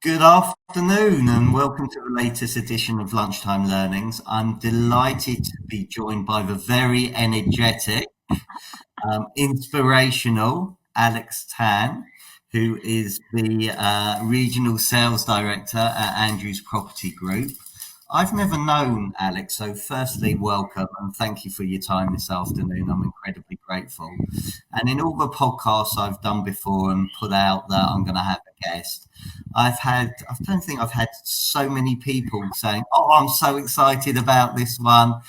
Good afternoon and welcome to the latest edition of Lunchtime Learnings. I'm delighted to be joined by the very energetic, inspirational Alex Tan, who is the Regional Sales Director at Andrews Property Group. I've never known Alex, so firstly, welcome and thank you for your time this afternoon. I'm incredibly grateful. And in all the podcasts I've done before and put out that I'm going to have a guest, I don't think I've had so many people saying, "Oh, I'm so excited about this one.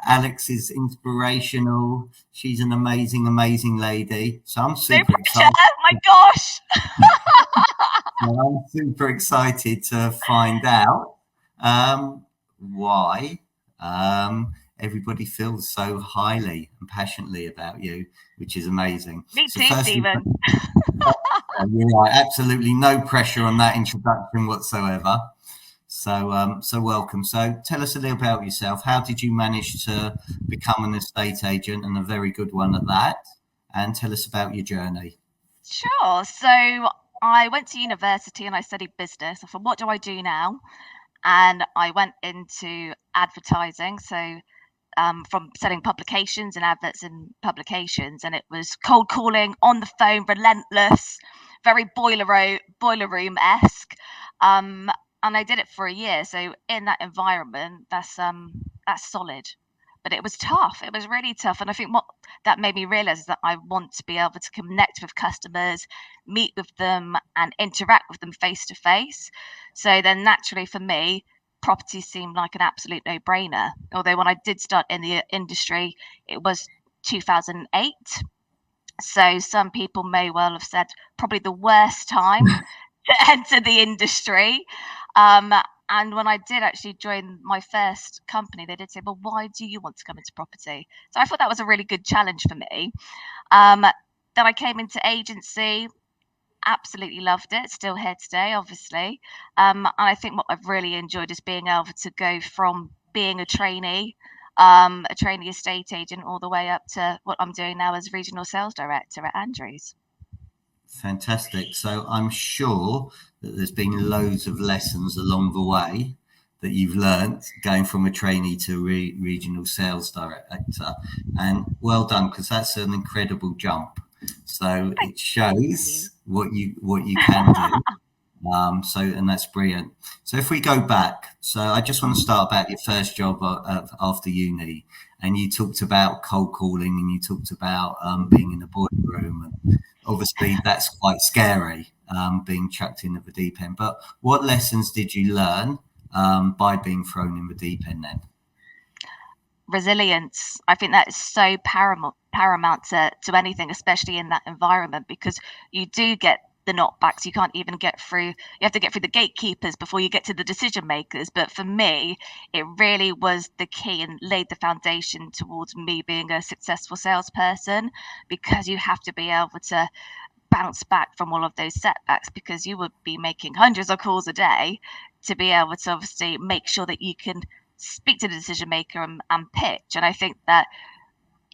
Alex is inspirational. She's an amazing, amazing lady." So I'm No super pressure. excited. My gosh. I'm super excited to find out why everybody feels so highly and passionately about you, which is amazing. Me So too, firstly, Stephen. you're right, absolutely no pressure on that introduction whatsoever. So welcome. So tell us a little about yourself. How did you manage to become an estate agent, and a very good one at that? And tell us about your journey. Sure. So I went to university and I studied business. I thought, what do I do now? And I went into advertising. So from selling publications and adverts in publications, and it was cold calling on the phone, relentless, very boiler room esque. And I did it for a year. So in that environment, that's solid. But it was tough. It was really tough. And I think what that made me realize is that I want to be able to connect with customers, meet with them, and interact with them face to face. So then naturally for me, property seemed like an absolute no-brainer. Although when I did start in the industry, it was 2008. So some people may well have said probably the worst time to enter the industry. Um, and when I did actually join my first company, they did say, "Well, why do you want to come into property?" So I thought that was a really good challenge for me. Um, then I came into agency, absolutely loved it, still here today, obviously. And I think what I've really enjoyed is being able to go from being a trainee estate agent, all the way up to what I'm doing now as regional sales director at Andrews. Fantastic. So I'm sure that there's been loads of lessons along the way that you've learnt going from a trainee to regional sales director, and well done, because that's an incredible jump. So Thank it you. shows what you can do. And that's brilliant. So if we go back, so I just want to start about your first job after uni, and you talked about cold calling, and you talked about being in the boiler room, and obviously that's quite scary, being chucked in at the deep end. But what lessons did you learn by being thrown in the deep end then? Resilience. I think that is so paramount to anything, especially in that environment, because you do get the knockbacks. You can't even get through. You have to get through the gatekeepers before you get to the decision makers. But for me, it really was the key and laid the foundation towards me being a successful salesperson, because you have to be able to bounce back from all of those setbacks, because you would be making hundreds of calls a day to be able to obviously make sure that you can speak to the decision maker and pitch. And I think that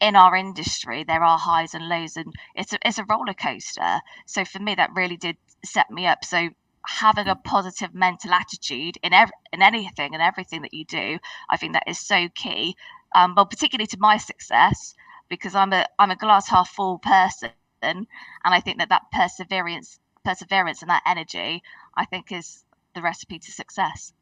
in our industry there are highs and lows, and it's a roller coaster. So for me, that really did set me up. So having a positive mental attitude in anything and everything that you do, I think that is so key. Well, particularly to my success, because I'm a glass half full person, and I think that perseverance and that energy, I think, is the recipe to success.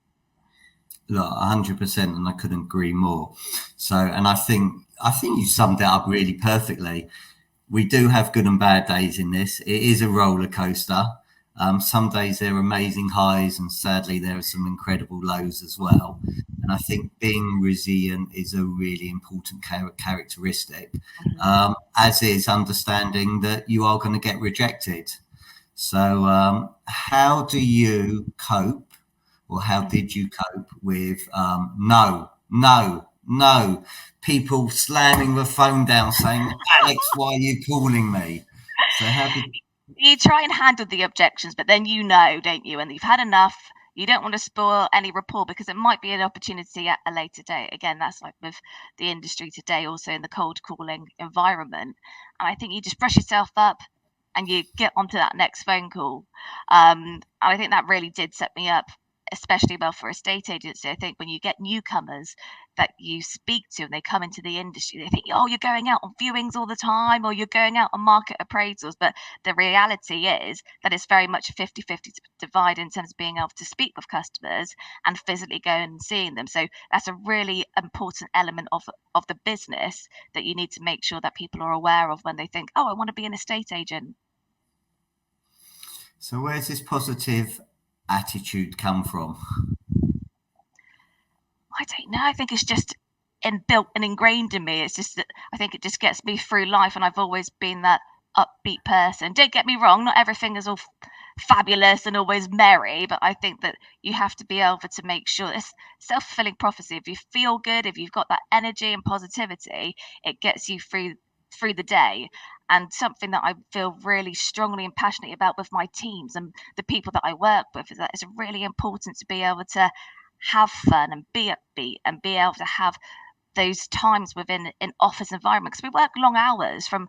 Look, 100%, and I couldn't agree more. So, and I think you summed it up really perfectly. We do have good and bad days in this. It is a roller coaster. Some days there are amazing highs, and sadly there are some incredible lows as well. And I think being resilient is a really important characteristic, as is understanding that you are going to get rejected. So, how do you cope, or how did you cope with no, no, no, people slamming the phone down saying, "Alex, why are you calling me?" So how did You try and handle the objections, but then don't you? And you've had enough. You don't want to spoil any rapport, because it might be an opportunity at a later date. Again, that's like with the industry today, also in the cold calling environment. And I think you just brush yourself up and you get onto that next phone call. I think that really did set me up, especially well for a estate agency. I think when you get newcomers that you speak to and they come into the industry, they think, oh, you're going out on viewings all the time, or you're going out on market appraisals. But the reality is that it's very much a 50-50 divide in terms of being able to speak with customers and physically going and seeing them. So that's a really important element of the business that you need to make sure that people are aware of when they think, oh, I want to be an estate agent. So where's this positive attitude come from? I don't know. I think it's just inbuilt and ingrained in me. It's just that I think it just gets me through life, and I've always been that upbeat person. Don't get me wrong, not everything is all fabulous and always merry, but I think that you have to be able to make sure it's self-fulfilling prophecy. If you feel good, if you've got that energy and positivity, it gets you through the day. And something that I feel really strongly and passionately about with my teams and the people that I work with is that it's really important to be able to have fun and be upbeat and be able to have those times within an office environment, because we work long hours from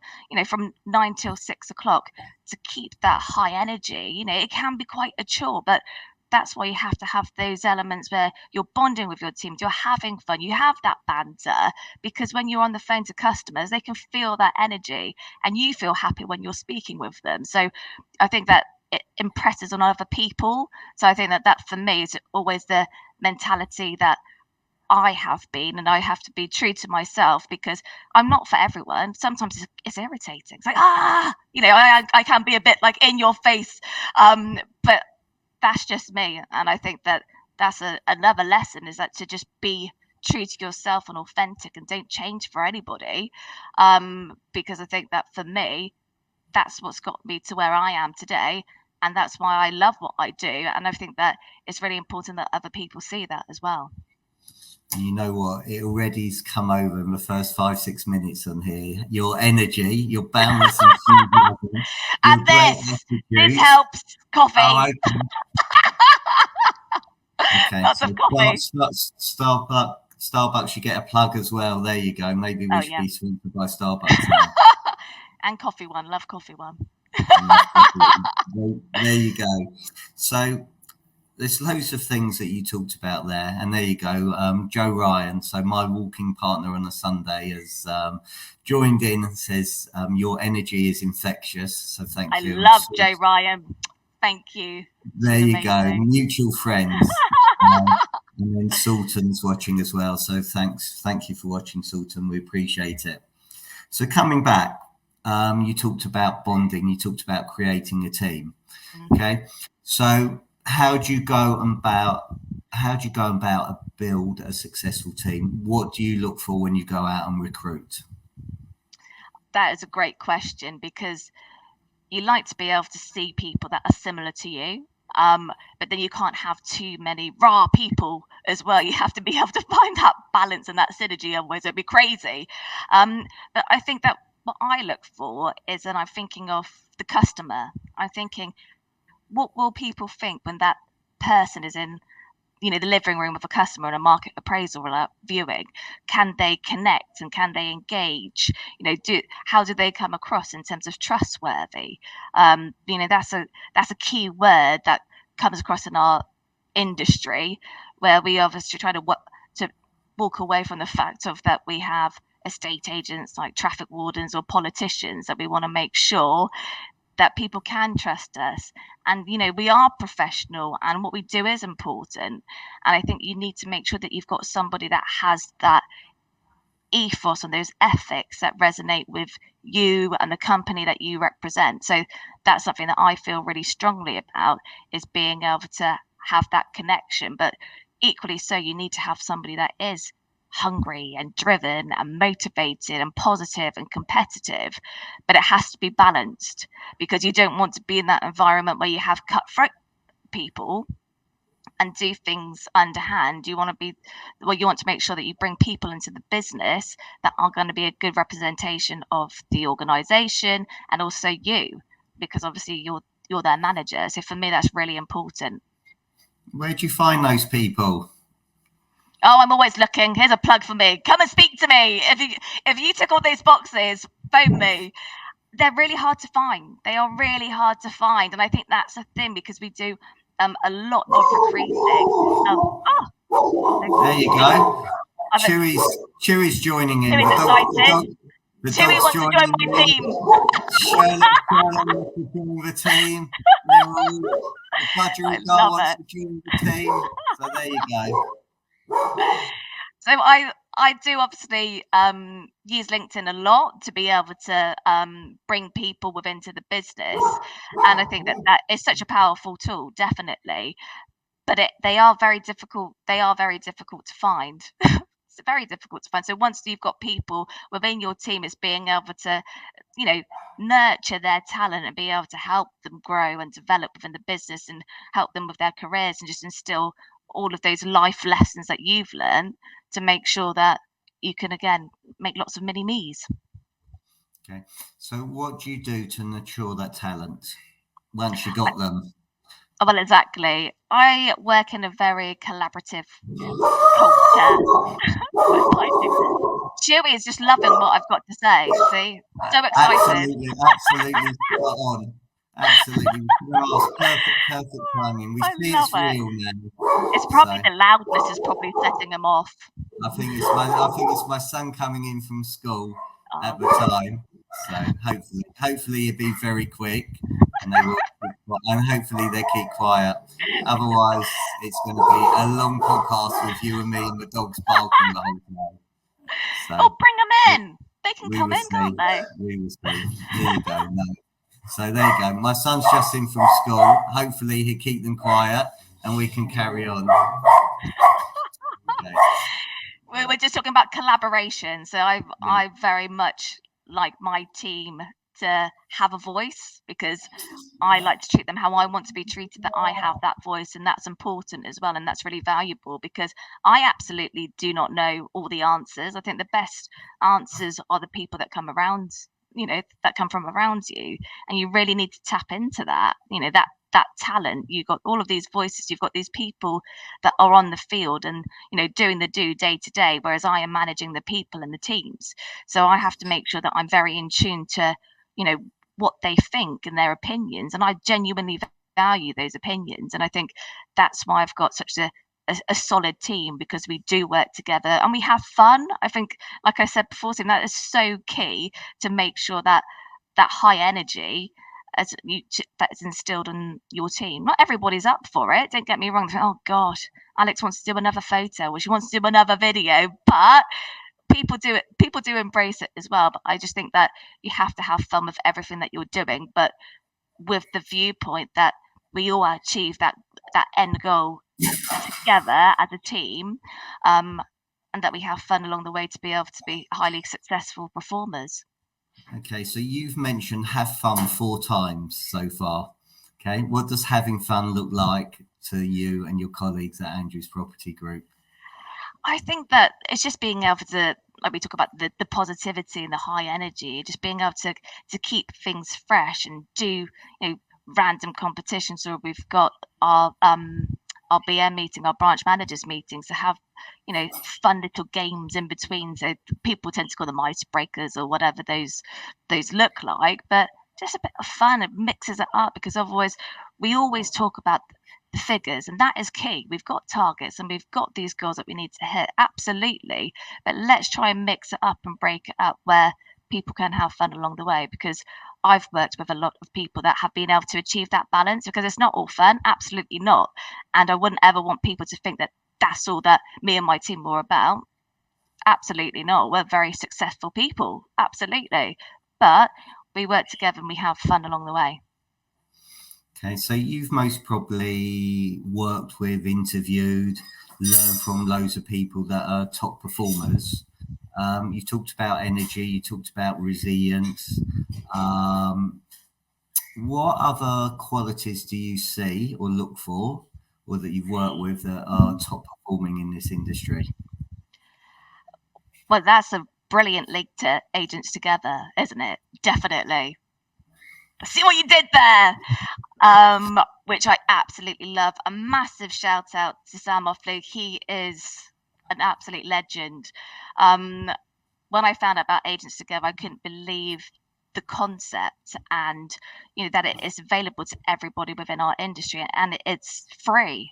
9 till 6 o'clock to keep that high energy. It can be quite a chore, but that's why you have to have those elements where you're bonding with your team, you're having fun, you have that banter, because when you're on the phone to customers, they can feel that energy and you feel happy when you're speaking with them. So I think that it impresses on other people. So I think that for me is always the mentality that I have been, and I have to be true to myself, because I'm not for everyone. Sometimes it's irritating. It's like, I can be a bit like in your face, but that's just me. And I think that that's another lesson, is that to just be true to yourself and authentic, and don't change for anybody, because I think that for me, that's what's got me to where I am today. And that's why I love what I do. And I think that it's really important that other people see that as well. And you know what? It already's come over in the first 5-6 minutes on here. Your energy, your boundless enthusiasm, and this helps. Coffee. Oh, okay. Lots of coffee. Starbucks, you get a plug as well. There you go. Maybe we should be sponsored by Starbucks now. And Coffee One. Love Coffee One. There you go. So there's loads of things that you talked about there, and there you go. Joe Ryan, so my walking partner on a Sunday, has joined in and says your energy is infectious. So thank you. I love Joe Ryan. Thank you. There you go. Mutual friends. And then Sultan's watching as well. So thank you for watching, Sultan. We appreciate it. So coming back, you talked about bonding. You talked about creating a team. Okay. So how do you go about build a successful team? What do you look for when you go out and recruit? That is a great question, because you like to be able to see people that are similar to you, but then you can't have too many raw people as well. You have to be able to find that balance and that synergy, otherwise it'd be crazy. But I think that what I look for is, and I'm thinking of the customer, I'm thinking, what will people think when that person is in the living room of a customer in a market appraisal or viewing? Can they connect and can they engage? How do they come across in terms of trustworthy? That's a key word that comes across in our industry, where we obviously try to walk away from the fact of that we have estate agents like traffic wardens or politicians, that we want to make sure that people can trust us. And, we are professional and what we do is important. And I think you need to make sure that you've got somebody that has that ethos and those ethics that resonate with you and the company that you represent. So that's something that I feel really strongly about, is being able to have that connection. But equally so, you need to have somebody that is hungry and driven and motivated and positive and competitive, but it has to be balanced, because you don't want to be in that environment where you have cutthroat people and do things underhand. You want to make sure that you bring people into the business that are going to be a good representation of the organization and also you, because obviously you're their manager. So for me, that's really important. Where do you find those people? Oh, I'm always looking. Here's a plug for me. Come and speak to me. If you tick all those boxes, phone me. they're really hard to find. They are really hard to find, and I think that's a thing because we do a lot of recruiting. There you go. I've Chewy's joining in. Chewy's excited. The Chewy dog's wants to join joining my in. team. Charlotte wants to join the team. The Budgeroo Girl wants to join the team. So there you go. So I do obviously use LinkedIn a lot to be able to bring people within to the business, and I think that is such a powerful tool, definitely. But they are very difficult. They are very difficult to find. It's very difficult to find. So once you've got people within your team, it's being able to, nurture their talent and be able to help them grow and develop within the business and help them with their careers and just instill all of those life lessons that you've learned to make sure that you can again make lots of mini me's. Okay. So what do you do to nurture that talent once you got them? Well, exactly. I work in a very collaborative culture. Chewy is just loving what I've got to say. See, so excited. Absolutely spot on. Absolutely, perfect timing. We see it's real now. It's probably the loudness is probably setting him off. I think it's my son coming in from school at the time. So hopefully it'll be very quick, and hopefully they keep quiet. Otherwise, it's going to be a long podcast with you and me and the dogs barking the whole time. So, bring them in. They can come in, can't they? We will see. There you go. No. So there you go. My son's just in from school. Hopefully he'll keep them quiet and we can carry on. Okay. We're just talking about collaboration. So I very much like my team to have a voice because I like to treat them how I want to be treated, that I have that voice, and that's important as well, and that's really valuable because I absolutely do not know all the answers. I think the best answers are the people that come around, that come from around you, and you really need to tap into that, that talent. You've got all of these voices, you've got these people that are on the field and doing the day to day, whereas I am managing the people and the teams. So I have to make sure that I'm very in tune to what they think and their opinions, and I genuinely value those opinions, and I think that's why I've got such a solid team, because we do work together and we have fun. I think, like I said before, Tim, that is so key to make sure that high energy that is instilled in your team. Not everybody's up for it, don't get me wrong. Oh gosh, Alex wants to do another photo or she wants to do another video, but people do embrace it as well. But I just think that you have to have fun with everything that you're doing, but with the viewpoint that we all achieve that end goal together as a team, and that we have fun along the way to be able to be highly successful performers. Okay, so you've mentioned have fun 4 times so far. Okay, what does having fun look like to you and your colleagues at Andrews Property Group? I think that it's just being able to, like we talk about the positivity and the high energy, just being able to keep things fresh and do random competitions. Or we've got our BM meeting, our branch managers meetings, to have fun little games in between. So people tend to call them icebreakers or whatever those look like, but just a bit of fun. It mixes it up, because otherwise we always talk about the figures, and that is key. We've got targets and we've got these goals that we need to hit, absolutely, but let's try and mix it up and break it up where people can have fun along the way, because I've worked with a lot of people that have been able to achieve that balance, because it's not all fun, absolutely not, and I wouldn't ever want people to think that that's all that me and my team were about. Absolutely not. We're very successful people, absolutely, but we work together and we have fun along the way. Okay, so you've most probably worked with, interviewed, learned from loads of people that are top performers. You talked about energy, you talked about resilience. What other qualities do you see or look for, or that you've worked with, that are top performing in this industry? Well, that's a brilliant link to Agents Together, isn't it? Definitely. See what you did there, which I absolutely love. A massive shout out to Sam Offley. He is an absolute legend. When I found out about Agents Together, I couldn't believe the concept, and that it is available to everybody within our industry, and it's free.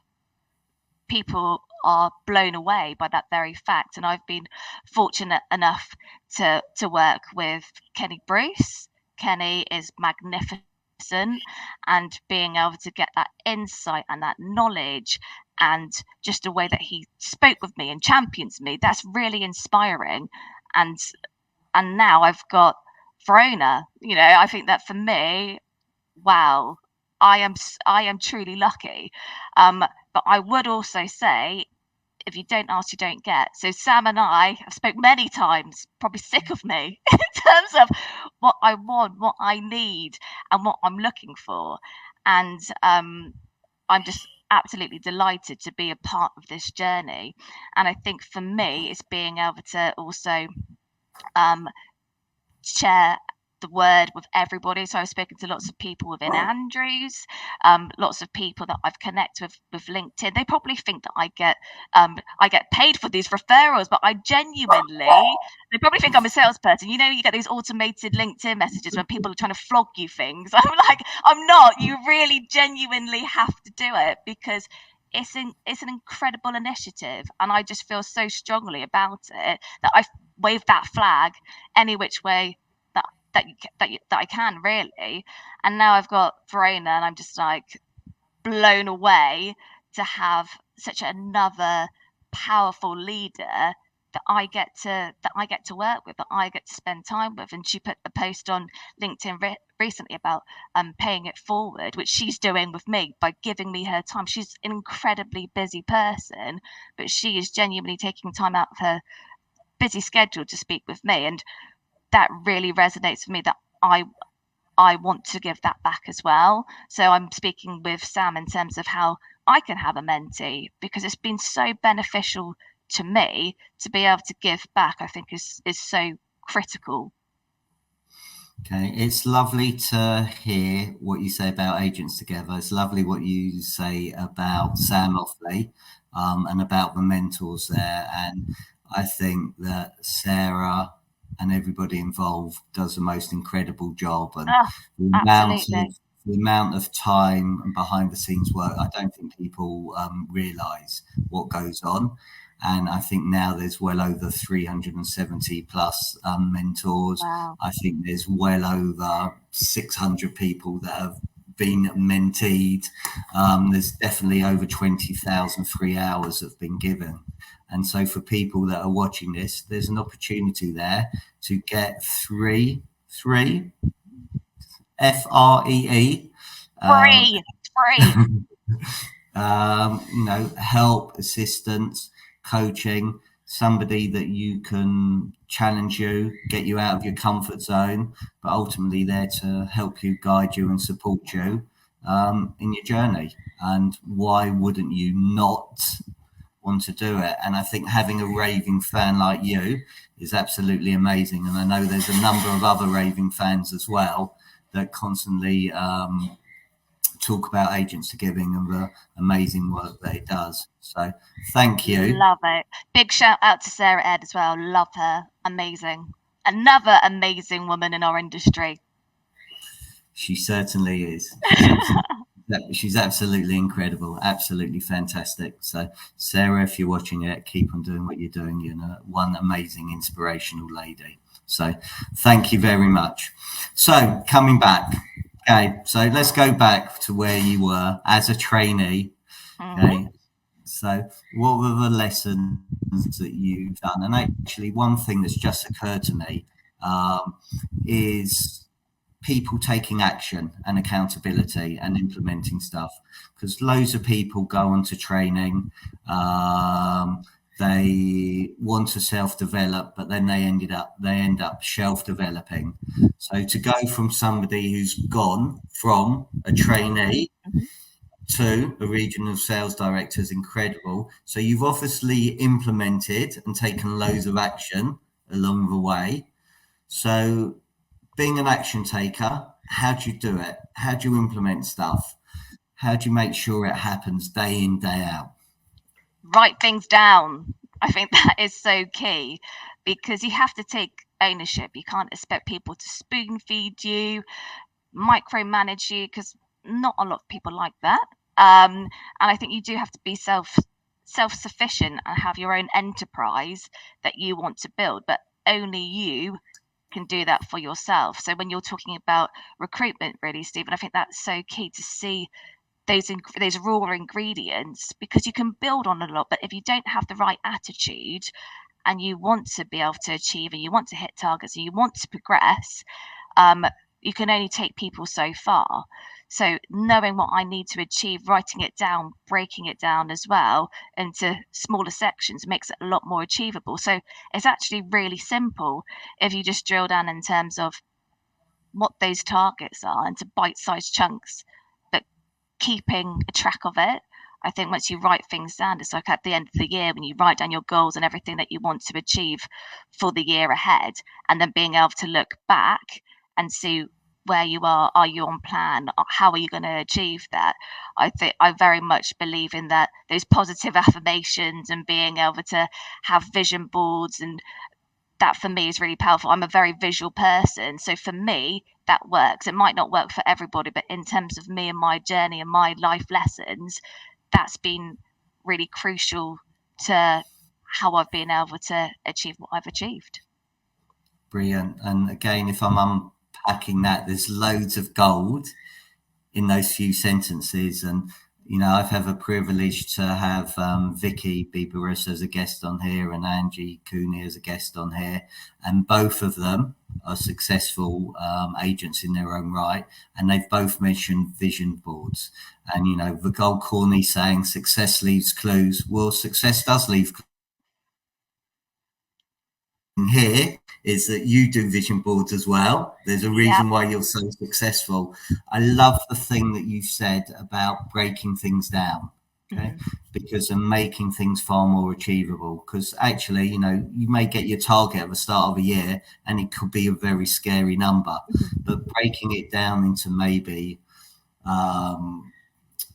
People are blown away by that very fact. And I've been fortunate enough to work with Kenny Bruce. Kenny is magnificent, and being able to get that insight and that knowledge, and just the way that he spoke with me and champions me, that's really inspiring. And now I've got Verona. I think that for me, wow, I am truly lucky. But I would also say, if you don't ask, you don't get. So Sam and I have spoke many times, probably sick of me, in terms of what I want, what I need, and what I'm looking for. And I'm just absolutely delighted to be a part of this journey. And I think for me, it's being able to also share the word with everybody. So I've spoken to lots of people within Andrews, lots of people that I've connected with LinkedIn. They probably think that I get paid for these referrals, but I genuinely, they probably think I'm a salesperson. You get these automated LinkedIn messages when people are trying to flog you things. I'm like, I'm not. You really genuinely have to do it, because it's an incredible initiative, and I just feel so strongly about it that I wave that flag any which way that I can, really. And now I've got Verona, and I'm just like blown away to have such another powerful leader that I get to work with, that I get to spend time with. And she put a post on LinkedIn recently about paying it forward, which she's doing with me by giving me her time. She's an incredibly busy person, but she is genuinely taking time out of her busy schedule to speak with me. And that really resonates with me, that I want to give that back as well. So I'm speaking with Sam in terms of how I can have a mentee, because it's been so beneficial to me to be able to give back. I think is so critical. Okay, it's lovely to hear what you say about Agents Together. It's lovely what you say about Sam Offley, and about the mentors there. And I think that Sarah and everybody involved does the most incredible job. And the amount of time and behind the scenes work, I don't think people realise what goes on. And I think now there's well over 370 plus mentors. Wow. I think there's well over 600 people that have been menteed. There's definitely over 20,000 free hours that have been given. And so for people that are watching this, there's an opportunity there to get three FREE. Free. Help, assistance, coaching, somebody that you can challenge you, get you out of your comfort zone, but ultimately there to help you, guide you and support you in your journey. And why wouldn't you not want to do it? And I think having a raving fan like you is absolutely amazing. And I know there's a number of other raving fans as well that constantly talk about Agents to Giving and the amazing work that it does. So thank you. Love it. Big shout out to Sarah Ed as well. Love her. Amazing. Another amazing woman in our industry. She certainly is. She's absolutely incredible, absolutely fantastic. So Sarah, if you're watching it, keep on doing what you're doing. You're one amazing, inspirational lady. So thank you very much. So coming back, okay, so let's go back to where you were as a trainee. Okay, so what were the lessons that you've done? And actually, one thing that's just occurred to me is people taking action and accountability and implementing stuff, because loads of people go on to training, they want to self-develop, but then they end up shelf-developing. So to go from somebody who's gone from a trainee to a regional sales director is incredible. So you've obviously implemented and taken loads of action along the way. So being an action taker, how do you do it? How do you implement stuff? How do you make sure it happens day in, day out? Write things down. I think that is so key, because you have to take ownership. You can't expect people to spoon feed you, micromanage you, because not a lot of people like that. And I think you do have to be self-sufficient and have your own enterprise that you want to build, but only you can do that for yourself. So when you're talking about recruitment, really, Stephen, I think that's so key to see those raw ingredients, because you can build on a lot, but if you don't have the right attitude and you want to be able to achieve and you want to hit targets and you want to progress, you can only take people so far. So knowing what I need to achieve, writing it down, breaking it down as well into smaller sections makes it a lot more achievable. So it's actually really simple if you just drill down in terms of what those targets are into bite-sized chunks, but keeping a track of it. I think once you write things down, it's like at the end of the year when you write down your goals and everything that you want to achieve for the year ahead, and then being able to look back and see where you are you on plan, how are you going to achieve that? I think I very much believe in that, those positive affirmations and being able to have vision boards, and that for me is really powerful. I'm a very visual person, so for me that works. It might not work for everybody, but in terms of me and my journey and my life lessons, that's been really crucial to how I've been able to achieve what I've achieved. Brilliant. And again, if I'm unpacking that, there's loads of gold in those few sentences. And, you know, I've had the privilege to have Vicky Bieberis as a guest on here and Angie Cooney as a guest on here. And both of them are successful agents in their own right. And they've both mentioned vision boards. And, you know, the Gold Corney saying success leaves clues. Well, success does leave clues. Here is that you do vision boards as well. There's a reason why you're so successful. I love the thing that you said about breaking things down, okay? Because and making things far more achievable. Because actually, you know, you may get your target at the start of a year and it could be a very scary number, but breaking it down into maybe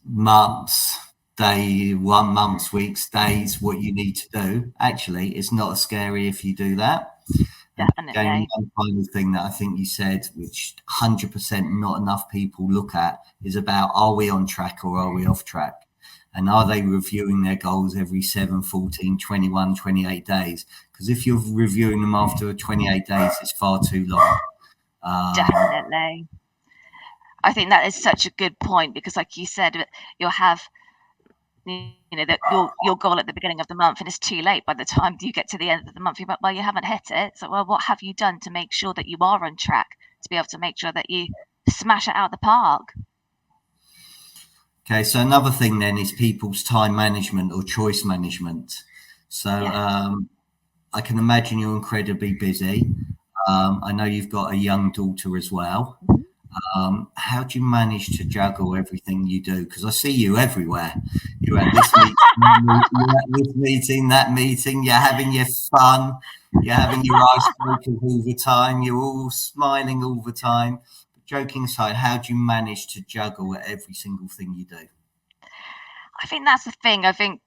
months, months, weeks, days, what you need to do, actually it's not as scary if you do that. Definitely. Again, one final thing that I think you said, which 100% not enough people look at, is about, are we on track or are we off track? And are they reviewing their goals every 7, 14, 21, 28 days? Because if you're reviewing them after 28 days, it's far too long. Definitely. I think that is such a good point, because like you said, you'll have, you know, that your goal at the beginning of the month, and it's too late by the time you get to the end of the month. You're like, well, you haven't hit it. So, well, what have you done to make sure that you are on track, to be able to make sure that you smash it out of the park? Okay, so another thing then is people's time management or choice management. So I can imagine you're incredibly busy. I know you've got a young daughter as well. How do you manage to juggle everything you do? Because I see you everywhere. You're at this meeting, you're at this meeting, that meeting. You're having your fun. You're having your icebreakers all the time. You're all smiling all the time. But joking aside, how do you manage to juggle at every single thing you do? I think that's the thing. I think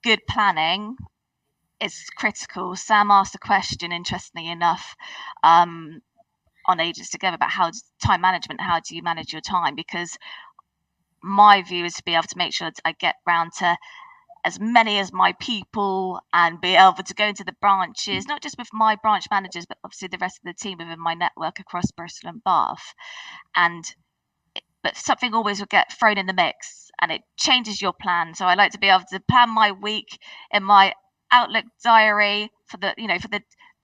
good planning is critical. Sam asked a question, interestingly enough, on Ages Together about time management. How do you manage your time? Because my view is to be able to make sure that I get round to as many as my people and be able to go into the branches, not just with my branch managers, but obviously the rest of the team within my network across Bristol and Bath. But something always will get thrown in the mix and it changes your plan. So I like to be able to plan my week in my Outlook diary for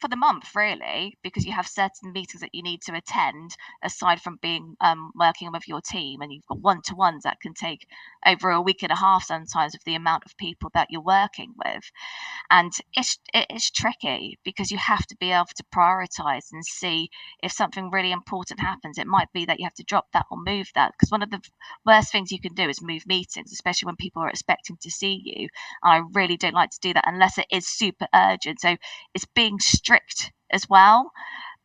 the month, really, because you have certain meetings that you need to attend aside from being working with your team, and you've got one-to-ones that can take over a week and a half sometimes with the amount of people that you're working with. And it is tricky because you have to be able to prioritize and see if something really important happens. It might be that you have to drop that or move that, because one of the worst things you can do is move meetings, especially when people are expecting to see you. And I really don't like to do that unless it is super urgent. So it's being strict as well,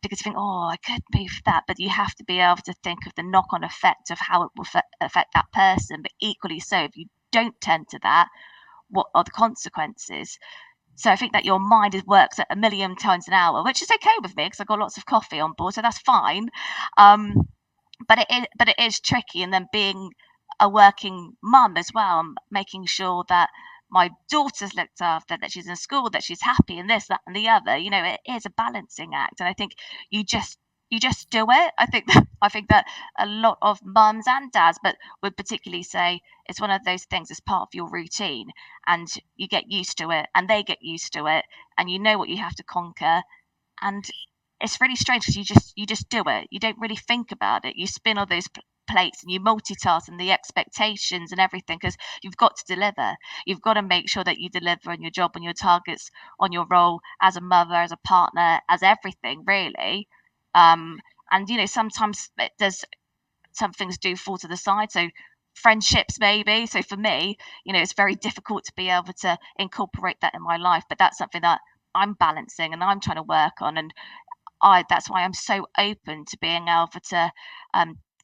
because you think, oh, I could move that, but you have to be able to think of the knock-on effect of how it will affect that person. But equally so, if you don't tend to that, what are the consequences? So I think that your mind works at a million times an hour, which is okay with me because I've got lots of coffee on board, so that's fine. But it is tricky, and then being a working mum as well, and making sure that my daughter's looked after, that she's in school, that she's happy, and this, that, and the other. You know, it is a balancing act, and I think you just do it. I think that a lot of mums and dads, but would particularly say it's one of those things as part of your routine, and you get used to it, and they get used to it, and you know what you have to conquer, and it's really strange because you just do it. You don't really think about it. You spin all those plates and you multitask, and the expectations and everything, because you've got to deliver. You've got to make sure that you deliver on your job, on your targets, on your role as a mother, as a partner, as everything really. And you know, sometimes some things do fall to the side. So friendships maybe. So for me, you know, it's very difficult to be able to incorporate that in my life, but that's something that I'm balancing and I'm trying to work on. And that's why I'm so open to being able to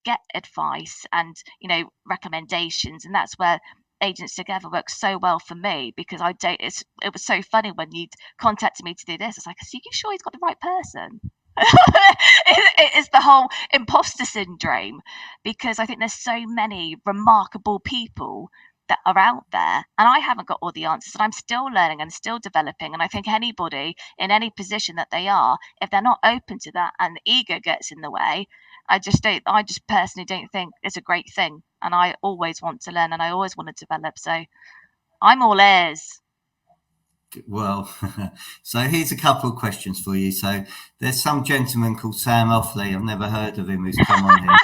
get advice and, you know, recommendations, and that's where Agents Together works so well for me, because it was so funny when you contacted me to do this. It's like, are you sure he's got the right person? It is the whole imposter syndrome, because I think there's so many remarkable people that are out there, and I haven't got all the answers, and I'm still learning and still developing. And I think anybody in any position that they are, if they're not open to that and the ego gets in the way, I just personally don't think it's a great thing. And I always want to learn, and I always want to develop. So I'm all ears. Well, so here's a couple of questions for you. So there's some gentleman called Sam Offley. I've never heard of him, who's come on here.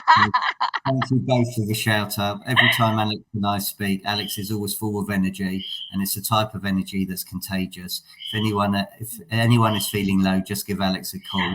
Thank you both for the shout out. Every time Alex and I speak, Alex is always full of energy, and it's a type of energy that's contagious. If anyone is feeling low, just give Alex a call.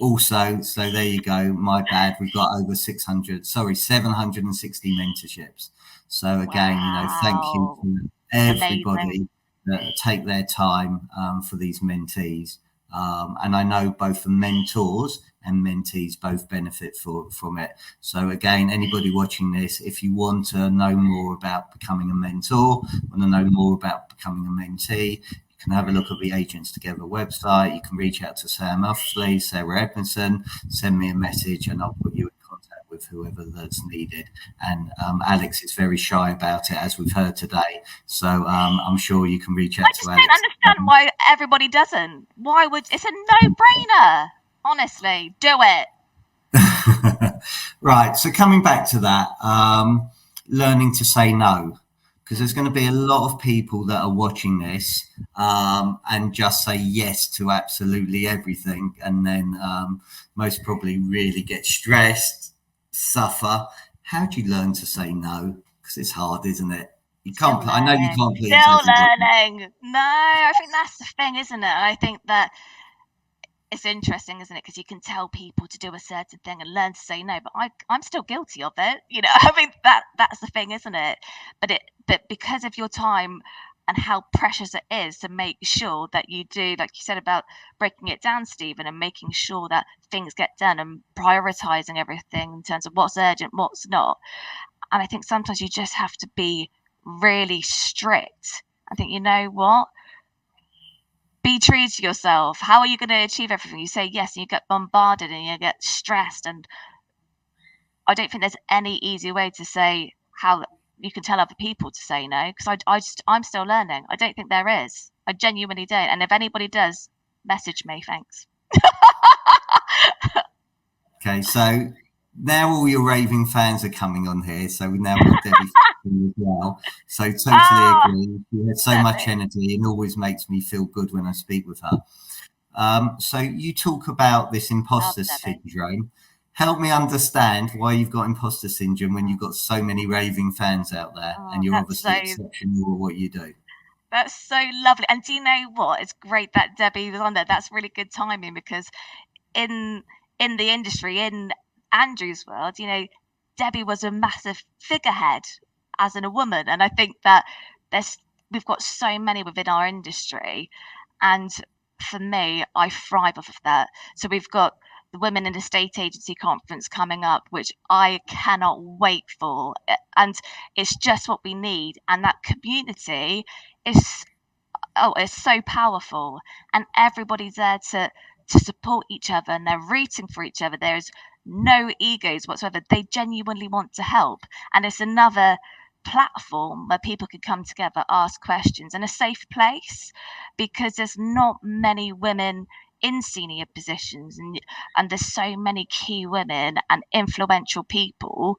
Also, so there you go. My bad. We've got over 760 mentorships. So again, Wow. you know, thank you to everybody that take their time for these mentees. And I know both the mentors and mentees both benefit from it. So again, anybody watching this, if you want to know more about becoming a mentor, want to know more about becoming a mentee, you can have a look at the Agents Together website. You can reach out to Sam Offley, Sarah Edmondson, send me a message, and I'll put you in contact with whoever that's needed. And Alex is very shy about it, as we've heard today. So I'm sure you can reach out to Alex. I just don't understand why everybody doesn't. Why would it's a no-brainer? Honestly, do it. Right. So coming back to that, learning to say no, because there's going to be a lot of people that are watching this and just say yes to absolutely everything, and then most probably really get stressed, suffer. How do you learn to say no? Because it's hard, isn't it? You can't. I know you can't please Still everybody. learning. No, I think that's the thing, isn't it? I think that it's interesting, isn't it? Because you can tell people to do a certain thing and learn to say no, but I'm still guilty of it. You know, I mean that's the thing, isn't it? But because of your time and how precious it is to make sure that you do, like you said about breaking it down, Stephen, and making sure that things get done and prioritizing everything in terms of what's urgent, what's not. And I think sometimes you just have to be really strict. I think, you know what? Be true to yourself. How are you going to achieve everything? You say yes and you get bombarded and you get stressed. And I don't think there's any easy way to say how you can tell other people to say no, because I'm still learning. I don't think there is. I genuinely don't. And if anybody does, message me. Thanks. Okay, so now all your raving fans are coming on here. So we've now got Debbie as well. So totally agree. She has so much energy and always makes me feel good when I speak with her. So you talk about this imposter syndrome. Help me understand why you've got imposter syndrome when you've got so many raving fans out there, and you're obviously exceptional at what you do. That's so lovely. And do you know what? It's great that Debbie was on there. That's really good timing, because in the industry, in Andrew's world, you know, Debbie was a massive figurehead as in a woman. And I think that we've got so many within our industry. And for me, I thrive off of that. So we've got the Women in Estate Agency Conference coming up, which I cannot wait for. And it's just what we need. And that community is it's so powerful, and everybody's there to support each other, and they're rooting for each other. There's no egos whatsoever. They genuinely want to help, and it's another platform where people can come together, ask questions, and a safe place, because there's not many women in senior positions, and there's so many key women and influential people,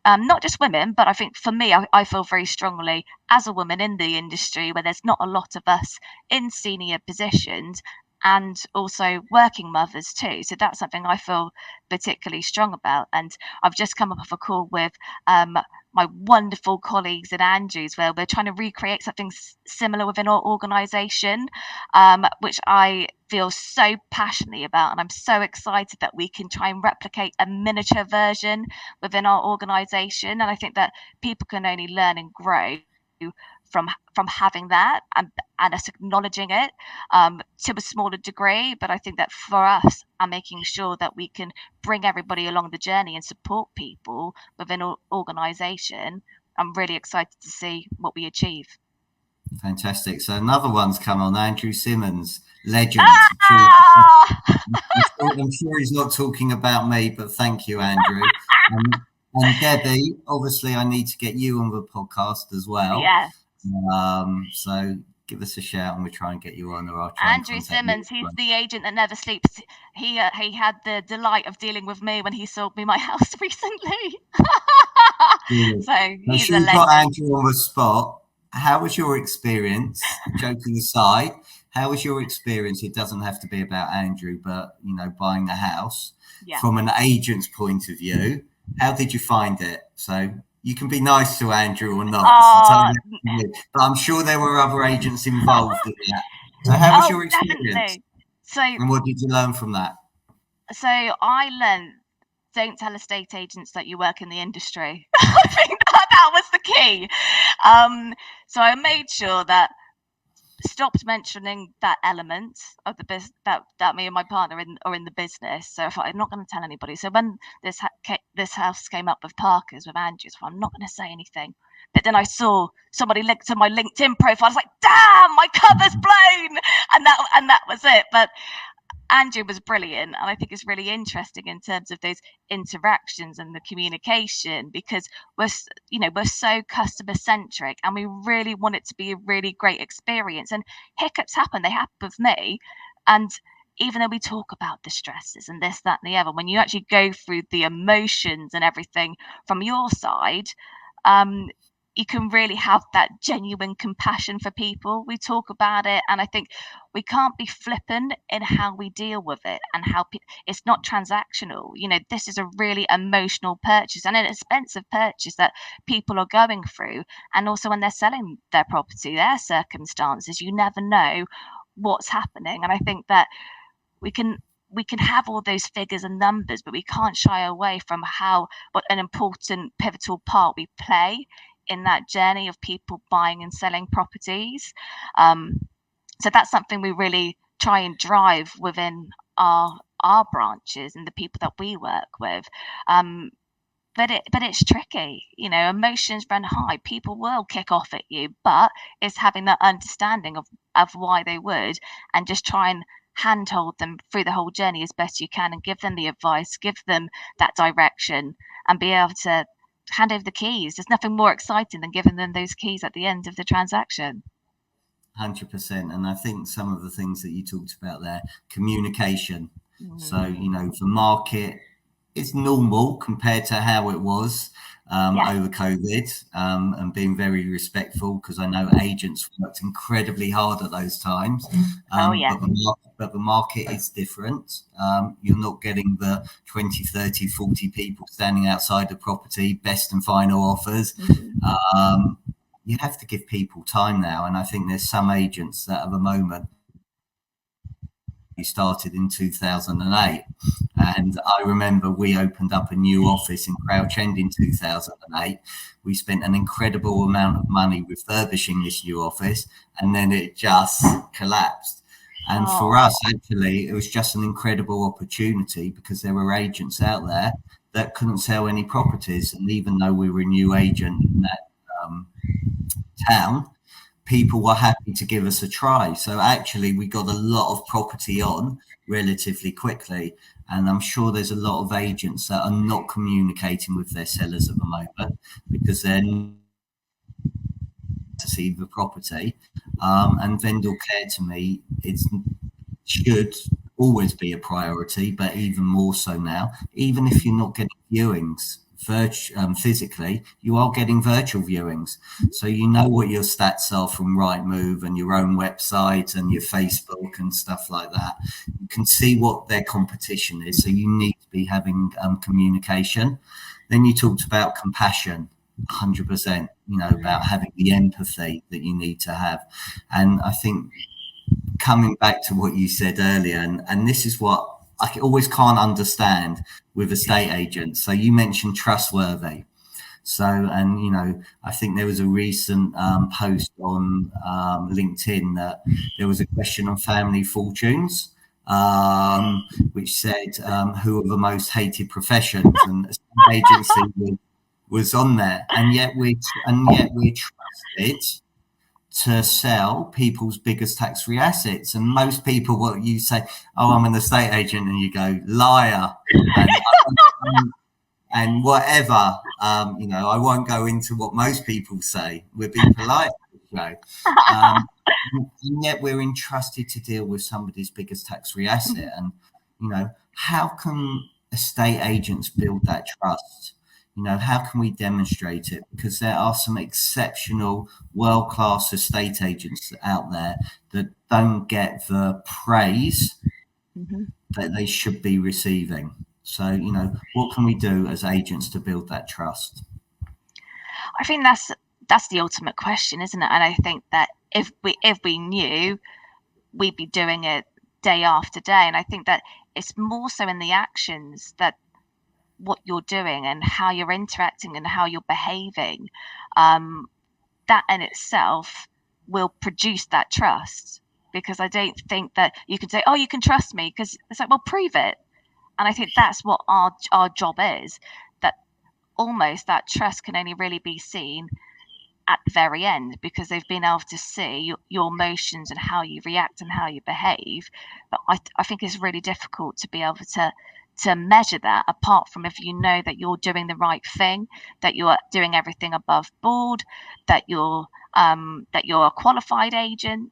not just women, but I think for me, I feel very strongly as a woman in the industry where there's not a lot of us in senior positions, and also working mothers too. So that's something I feel particularly strong about. And I've just come off a call with my wonderful colleagues at Andrews, where we're trying to recreate something similar within our organisation, which I feel so passionately about. And I'm so excited that we can try and replicate a miniature version within our organisation. And I think that people can only learn and grow from having that, and us acknowledging it to a smaller degree. But I think that for us, and making sure that we can bring everybody along the journey and support people within our organisation, I'm really excited to see what we achieve. Fantastic. So another one's come on, Andrew Simmons, legend. I'm sure he's not talking about me, but thank you, Andrew. And Debbie, obviously I need to get you on the podcast as well. Yeah. So give us a shout and we'll try and get you on. Andrew Simmons, he's the agent that never sleeps. He had the delight of dealing with me when he sold me my house recently. So he's a legend. Got Andrew on the spot. How was your experience? Joking aside, how was your experience? It doesn't have to be about Andrew, but buying the house from an agent's point of view. How did you find it? So you can be nice to Andrew or not, but I'm sure there were other agents involved in that. So how was your experience? Definitely. And what did you learn from that? So I learned, don't tell estate agents that you work in the industry. I think that was the key. So I made sure that stopped mentioning that element of the business, that me and my partner are in the business. So if I'm not going to tell anybody. So when this house came up with Parker's with Andrews, I'm not going to say anything. But then I saw somebody linked to my LinkedIn profile. I was like, damn, my cover's blown, and that was it. But Andrew was brilliant, and I think it's really interesting in terms of those interactions and the communication, because we're so customer centric, and we really want it to be a really great experience. And hiccups happen; they happen with me. And even though we talk about the stresses and this, that, and the other, when you actually go through the emotions and everything from your side, you can really have that genuine compassion for people. We talk about it, and I think we can't be flippant in how we deal with it, and how it's not transactional. This is a really emotional purchase and an expensive purchase that people are going through. And also when they're selling their property, their circumstances, you never know what's happening. And I think that we can have all those figures and numbers, but we can't shy away from what an important pivotal part we play in that journey of people buying and selling properties. So that's something we really try and drive within our branches and the people that we work with. But it's tricky, emotions run high. People will kick off at you, but it's having that understanding of why they would, and just try and handhold them through the whole journey as best you can, and give them the advice, give them that direction, and be able to hand over the keys. There's nothing more exciting than giving them those keys at the end of the transaction. 100%. And I think some of the things that you talked about there, communication. So, the market is normal compared to how it was over COVID, and being very respectful, because I know agents worked incredibly hard at those times. But the market is different. You're not getting the 20, 30, 40 people standing outside the property, best and final offers. You have to give people time now. And I think there's some agents that at the moment, started in 2008, and I remember we opened up a new office in Crouch End in 2008. We spent an incredible amount of money refurbishing this new office, and then it just collapsed. And for us, actually, it was just an incredible opportunity, because there were agents out there that couldn't sell any properties. And even though we were a new agent in that town, people were happy to give us a try. So actually, we got a lot of property on relatively quickly. And I'm sure there's a lot of agents that are not communicating with their sellers at the moment because they're not to see the property. And vendor care to me, it should always be a priority, but even more so now. Even if you're not getting viewings physically, you are getting virtual viewings. So you know what your stats are from Rightmove and your own website and your Facebook and stuff like that. You can see what their competition is. So you need to be having communication. Then you talked about compassion. 100%, about having the empathy that you need to have. And I think coming back to what you said earlier, and this is what I always can't understand with estate agents. So you mentioned trustworthy. So, and I think there was a recent post on LinkedIn that there was a question on family fortunes, which said who are the most hated professions, and estate agency was on there, and yet we're trusted to sell people's biggest tax-free assets. And most people, what you say, oh, I'm an estate agent, and you go, liar, and whatever. I won't go into what most people say. We're being polite. And yet we're entrusted to deal with somebody's biggest tax-free asset. And, how can estate agents build that trust? How can we demonstrate it? Because there are some exceptional world-class estate agents out there that don't get the praise that they should be receiving. So, what can we do as agents to build that trust? I think that's the ultimate question, isn't it? And I think that if we knew, we'd be doing it day after day. And I think that it's more so in the actions, that what you're doing and how you're interacting and how you're behaving, that in itself will produce that trust. Because I don't think that you can say, oh, you can trust me, because it's like, well, prove it. And I think that's what our job is, that almost that trust can only really be seen at the very end, because they've been able to see your emotions and how you react and how you behave. But I think it's really difficult to be able to measure that, apart from if you know that you're doing the right thing, that you're doing everything above board, that you're a qualified agent.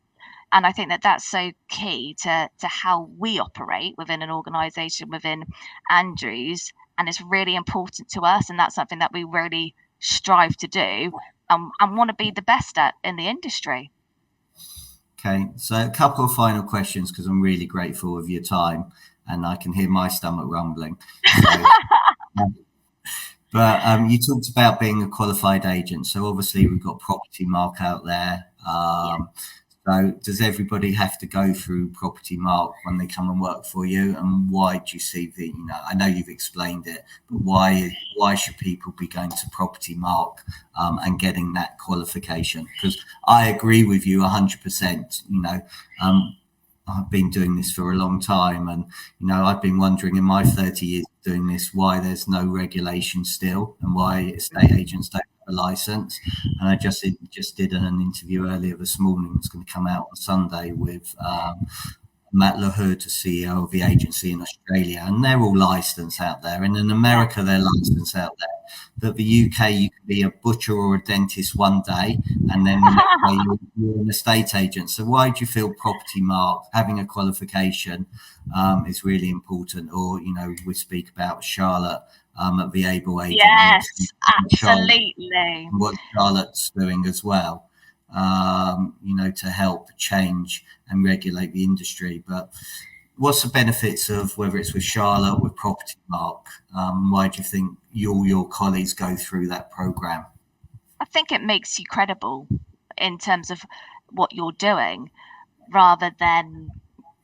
And I think that that's so key to how we operate within an organisation, within Andrews, and it's really important to us, and that's something that we really strive to do, and want to be the best at in the industry. Okay, so a couple of final questions, because I'm really grateful of your time, and I can hear my stomach rumbling. So, but you talked about being a qualified agent. So obviously we've got Property Mark out there. So does everybody have to go through Property Mark when they come and work for you? And why do you see I know you've explained it, but why should people be going to Property Mark and getting that qualification? Because I agree with you 100%. I've been doing this for a long time, and I've been wondering in my 30 years doing this why there's no regulation still, and why estate agents don't have a license. And I just did an interview earlier this morning. It's going to come out on Sunday with Matt LaHood, the CEO of the agency in Australia, and they're all licensed out there. And in America, they're licensed out there. But the UK, you can be a butcher or a dentist one day, and then the next day you're an estate agent. So why do you feel Property Mark, having a qualification, is really important? Or, we speak about Charlotte at the Able Agent. Yes, absolutely. What Charlotte's doing as well. To help change and regulate the industry. But what's the benefits of whether it's with Charlotte, with Property Mark? Why do you think your colleagues go through that program? I think it makes you credible in terms of what you're doing, rather than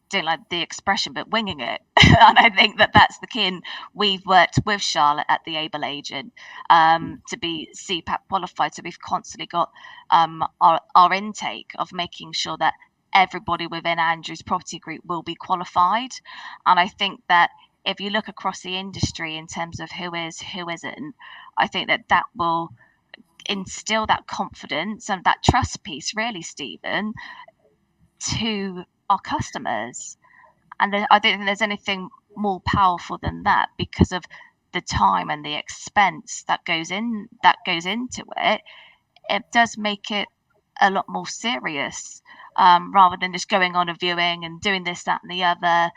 doing, like the expression, but winging it. And I think that that's the key. And we've worked with Charlotte at the Able Agent to be CPAP qualified. So we've constantly got our intake of making sure that everybody within Andrews Property Group will be qualified. And I think that if you look across the industry in terms of who is, who isn't, I think that will instill that confidence and that trust piece, really, Stephen, to our customers. And I don't think there's anything more powerful than that, because of the time and the expense that goes into it. It does make it a lot more serious, rather than just going on a viewing and doing this, that, and the other.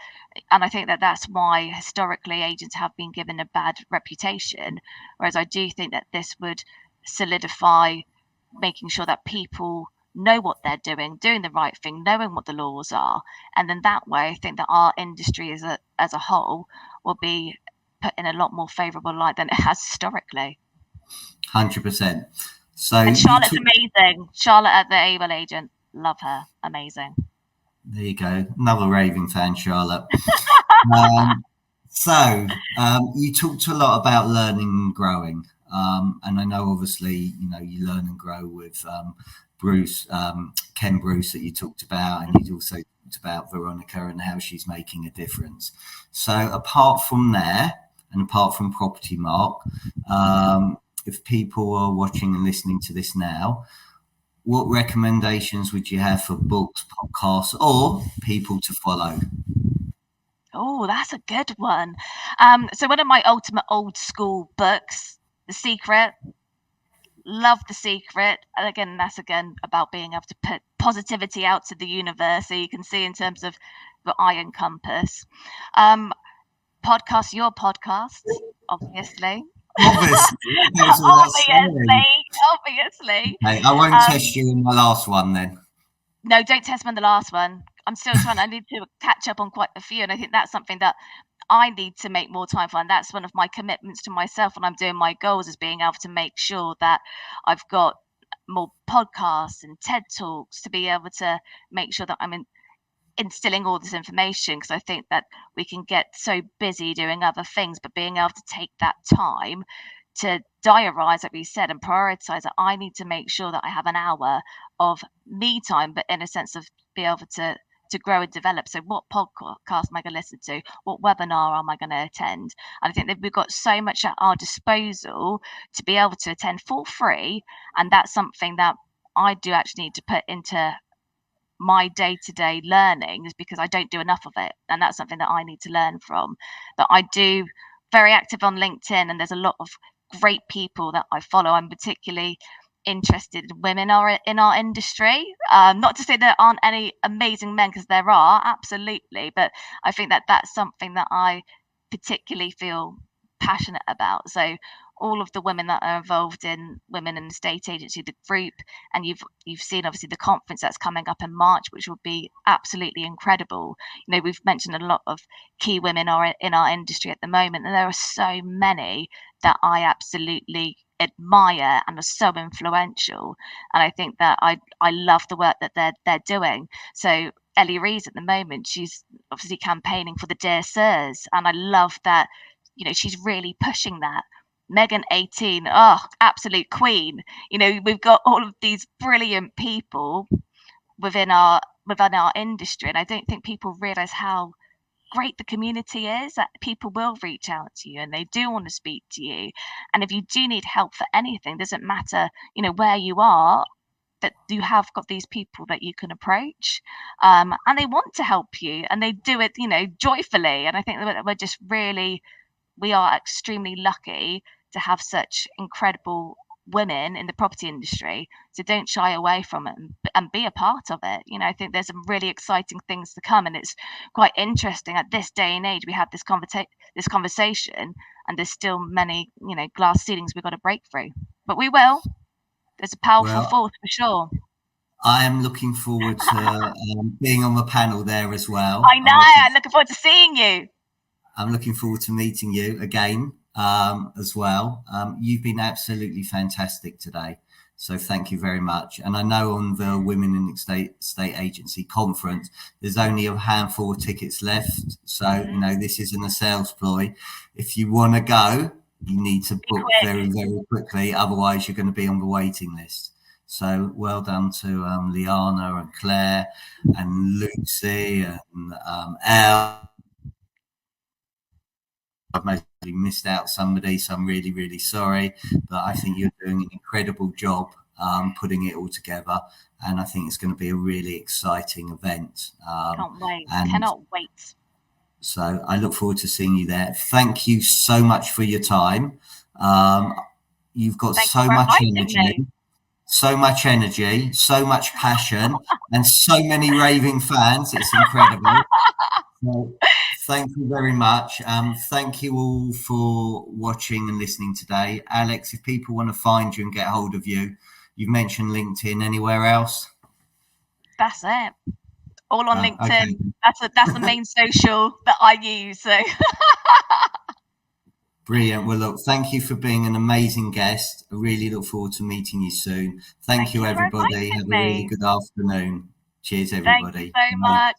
And I think that that's why historically agents have been given a bad reputation. Whereas I do think that this would solidify making sure that people know what they're doing the right thing, knowing what the laws are. And then that way, I think that our industry as a whole will be put in a lot more favourable light than it has historically. 100%. So, and Charlotte's amazing. Charlotte at the Able Agent, love her, amazing. There you go, another raving fan, Charlotte. You talked a lot about learning and growing, and I know obviously you learn and grow with Bruce, Ken Bruce, that you talked about, and you also talked about Veronica and how she's making a difference. So apart from there, and apart from Property Mark, if people are watching and listening to this now, what recommendations would you have for books, podcasts, or people to follow? Oh, that's a good one. So one of my ultimate old school books, The Secret. Love The Secret. And again, that's about being able to put positivity out to the universe, so you can see in terms of what I encompass. Podcast, your podcast, obviously. Obviously. Hey, I won't test you in my last one then. No, don't test me on the last one. I'm still I need to catch up on quite a few, and I think that's something that I need to make more time for. And that's one of my commitments to myself when I'm doing my goals, is being able to make sure that I've got more podcasts and TED Talks to be able to make sure that I'm instilling all this information, because I think that we can get so busy doing other things, but being able to take that time to diarize, like we said, and prioritize that I need to make sure that I have an hour of me time, but in a sense of be able to grow and develop. So what podcast am I going to listen to? What webinar am I going to attend? And I think that we've got so much at our disposal to be able to attend for free. And that's something that I do actually need to put into my day-to-day learnings, because I don't do enough of it. And that's something that I need to learn from. But I do very active on LinkedIn, and there's a lot of great people that I follow. I'm particularly interested in women in our industry. Not to say there aren't any amazing men, because there are, absolutely. But I think that that's something that I particularly feel passionate about. So all of the women that are involved in Women in the Estate Agency, the group, and you've seen obviously the conference that's coming up in March, which will be absolutely incredible. We've mentioned a lot of key women are in our industry at the moment, and there are so many that I absolutely admire and are so influential. And I think that I love the work that they're doing. So Ellie Rees at the moment, she's obviously campaigning for the Dear Sirs, and I love that she's really pushing that. Megan 18, absolute queen. We've got all of these brilliant people within our industry, and I don't think people realize how great the community is, that people will reach out to you and they do want to speak to you. And if you do need help for anything, doesn't matter where you are, that you have got these people that you can approach, and they want to help you, and they do it joyfully. And I think that we are extremely lucky to have such incredible women in the property industry. So don't shy away from it, and be a part of it. I think there's some really exciting things to come, and it's quite interesting at this day and age. We have this conversation, and there's still many glass ceilings we've got to break through, but we will. There's a powerful force for sure. I am looking forward to being on the panel there as well. I know. I'm looking forward to seeing you. I'm looking forward to meeting you again as well. You've been absolutely fantastic today. So thank you very much. And I know on the Women in Estate Agency conference, there's only a handful of tickets left. So, this isn't a sales ploy. If you want to go, you need to book very, very quickly. Otherwise, you're going to be on the waiting list. So well done to Liana and Claire and Lucy and Elle. I've mostly missed out somebody, so I'm really, really sorry. But I think you're doing an incredible job putting it all together, and I think it's going to be a really exciting event. Can't wait. And Cannot wait. so I look forward to seeing you there. Thank you so much for your time. You've got so much energy. So much energy, so much passion, and so many raving fans. It's incredible. So, thank you very much. Thank you all for watching and listening today. Alex, if people want to find you and get hold of you, you've mentioned LinkedIn. Anywhere else? That's it. All on LinkedIn. Okay. That's the main social that I use. So. Brilliant. Well, look, thank you for being an amazing guest. I really look forward to meeting you soon. Thank you, everybody. Have a really good afternoon. Cheers, everybody. Thank you so much.